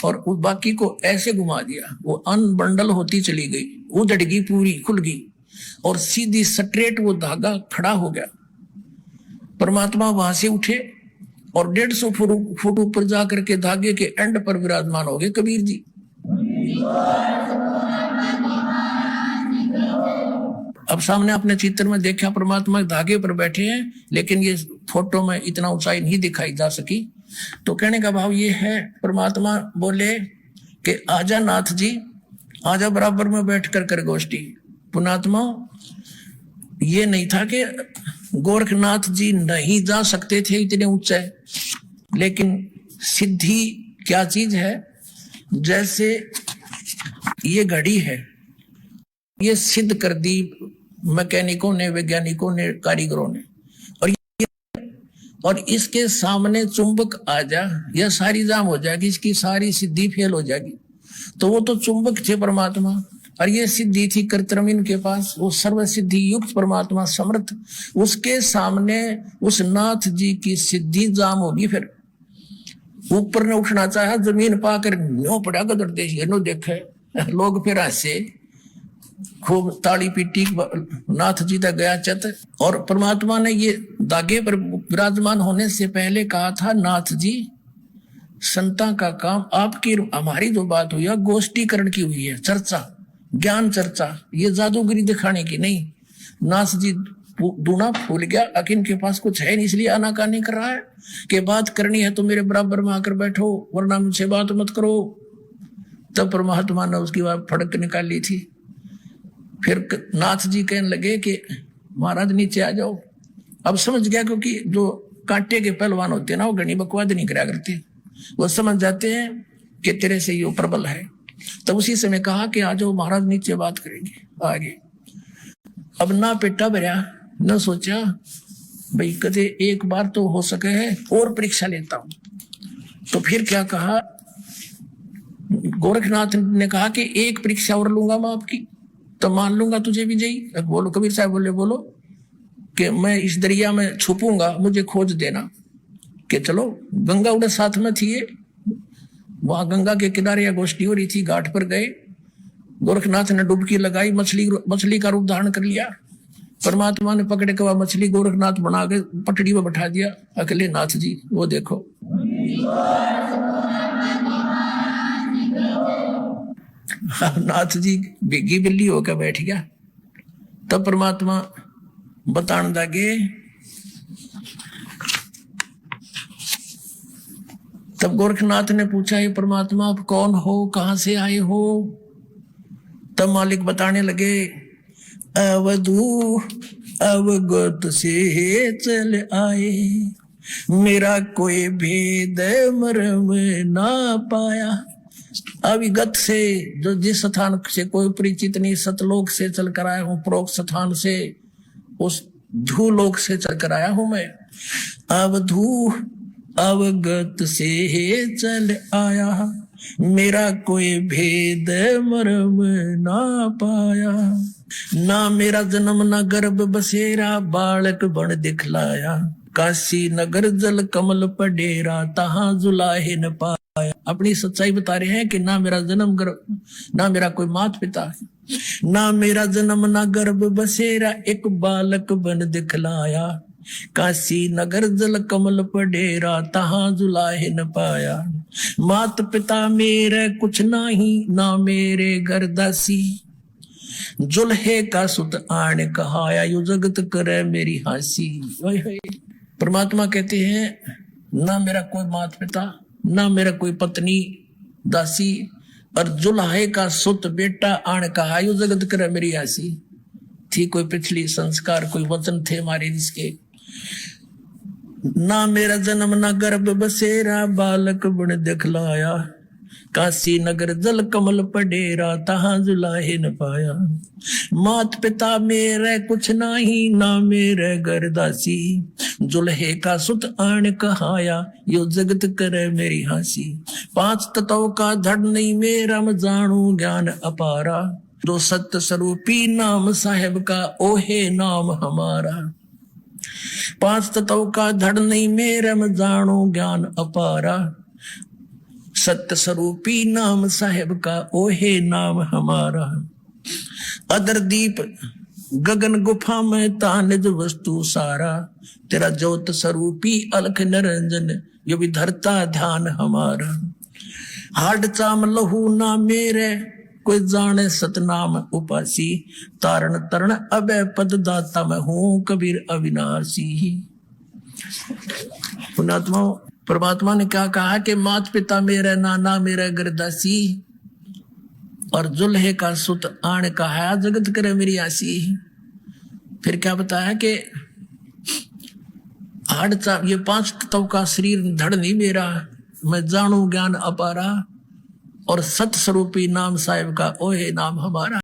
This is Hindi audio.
और उस बाकी को ऐसे घुमा दिया, वो अनबंडल होती चली गई, उधड़ गई, पूरी खुल गई और सीधी स्ट्रेट वो धागा खड़ा हो गया। परमात्मा वहां से उठे और 150 फुट ऊपर जाकर के धागे के एंड पर विराजमान हो गए कबीर जी। अब सामने अपने चित्र में देखा परमात्मा धागे पर बैठे हैं, लेकिन ये फोटो में इतना ऊंचाई नहीं दिखाई जा सकी। तो कहने का भाव ये है, परमात्मा बोले कि आजा नाथ जी, आजा बराबर में बैठ कर गोष्ठी। पुणात्मा, ये नहीं था कि गोरखनाथ जी नहीं जा सकते थे इतने ऊंचे, लेकिन सिद्धि क्या चीज है? जैसे ये घड़ी है, ये सिद्ध कर दी मैकेनिकों ने, वैज्ञानिकों ने, कारीगरों ने, और इसके सामने चुंबक आ जा, यह सारी जाम हो जाएगी, इसकी सारी सिद्धि फेल हो जाएगी। तो वो तो चुंबक थे परमात्मा, और ये सिद्धि थी कृत्रिम इनके पास, वो सर्व सिद्धि युक्त परमात्मा समर्थ, उसके सामने उस नाथ जी की सिद्धि जाम होगी। फिर ऊपर ने उठना चाहा, जमीन पाकर न्यो पड़ा गदर देश, नो देखे लोग फिर हंसे, खूब ताली पीटी, नाथ जी तक गया चत। और परमात्मा ने ये धागे पर विराजमान होने से पहले कहा था, नाथ जी संता का काम, आपकी हमारी जो बात हुई है गोष्ठीकरण की हुई है, चर्चा, ज्ञान चर्चा, ये जादूगरी दिखाने की नहीं। नाथ जी दूना फूल गया, अकिन के पास कुछ है नहीं, इसलिए आनाकानी कर रहा है कि बात करनी है तो मेरे बराबर में आकर बैठो, वरना मुझसे बात मत करो। तब परमात्मा ने उसकी बात फड़क निकाली थी। फिर नाथ जी कहने लगे कि महाराज नीचे आ जाओ। अब समझ गया, क्योंकि जो कांटे के पहलवान होते हैं ना, वो घनी बकवाद नहीं करा करते, वो समझ जाते हैं कि तेरे से ये प्रबल है। तब उसी समय कहा कि आ जाओ महाराज, नीचे बात करेंगे। आगे अब ना पेटा भरा, न सोचा भाई कदे एक बार तो हो सके है और परीक्षा लेता हूं। तो फिर क्या कहा, गोरखनाथ ने कहा कि एक परीक्षा और लूंगा मैं आपकी, तो मान लूंगा तुझे विजयी। बोलो कबीर साहब बोले, बोलो कि मैं इस दरिया में छुपूंगा, मुझे खोज देना। कि चलो, गंगा उड़े साथ में थी, वहां गंगा के किनारे या गोष्ठी हो रही थी, घाट पर गए, गोरखनाथ ने डुबकी लगाई, मछली का रूप धारण कर लिया। परमात्मा ने पकड़े के मछली गोरखनाथ बना के पटड़ी में बैठा दिया, अकेले नाथ जी वो देखो। नाथ जी बिगी बिल्ली होकर बैठ गया। तब परमात्मा बताने लगे, तब गोरखनाथ ने पूछा, ये परमात्मा आप कौन हो, कहां से आए हो? तब मालिक बताने लगे, अवधू अवगत से चल आए, मेरा कोई भेद मर्म ना पाया। अविगत से, जो जिस स्थान से कोई परिचित नहीं, सतलोक से चल कर आया हूं, प्रोक्त स्थान से, उस धूलोक से चल कर आया हूं मैं। अवधू अवगत से चल आया, मेरा कोई भेद मर्म ना पाया। ना मेरा जन्म ना गर्भ बसेरा, बालक बन दिखलाया, काशी नगर जल कमल पडेरा, तहां जुलाहे न पाया। अपनी सच्चाई बता रहे हैं कि ना मेरा जन्म गर्भ, ना मेरा कोई माता पिता, ना मेरा जन्म ना गर्भ बसेरा, एक बालक बन दिखलाया, काशी नगर जल कमल पडेरा, तहां जुलाहे न पाया। मात पिता मेरे कुछ नाही, ना मेरे घर दासी, जुल्हे का सुत आण कहाया, यु जगत करे मेरी हासी। परमात्मा कहते हैं, ना मेरा कोई माता पिता, ना मेरा कोई पत्नी दासी, और जुल्हे का सुत बेटा आण कहा, यु जगत करे मेरी हासी। थी कोई पिछली संस्कार, कोई वचन थे हमारे जिसके। ना मेरा जन्म ना गर्भ बसेरा, बालक बन दिखलाया, काशी नगर जल कमल पडेरा, तहां जुलाहे न पाया। मात पिता मेरे कुछ नाही, ना मेरे घर दासी, जुल्हे का सुत आण कहाया, यो जगत करे मेरी हासी। पांच तत्व का धड़ नहीं मेरा, मैं जानू ज्ञान अपारा, जो सत्य स्वरूपी नाम साहेब का, ओहे नाम हमारा। पांच तत्व का धड़ नहीं मेरा, मैं जानू ज्ञान अपारा, सत्य स्वरूपी नाम साहेब का ओहे नाम हमारा। अदर दीप गगन गुफा में तानिज वस्तु सारा, तेरा ज्योत स्वरूपी अलख निरंजन ये भी धरता ध्यान हमारा। हाड चाम लहू ना मेरे कोई जाने सतनाम उपासी, तारण तरण अभय पद दाता मैं हूं कबीर अविनाशी। पुणात्मा परमात्मा ने क्या कहा कि मात पिता मेरे नाना मेरे गरदासी, और जुल्हे का सुत आण कहा जगत करे मेरी आसी। फिर क्या बताया कि हाड चाम ये 5 तत्व का शरीर धड़ नहीं मेरा, मैं जानू ज्ञान अपारा, और सत स्वरूपी नाम साहिब का ओहे नाम हमारा।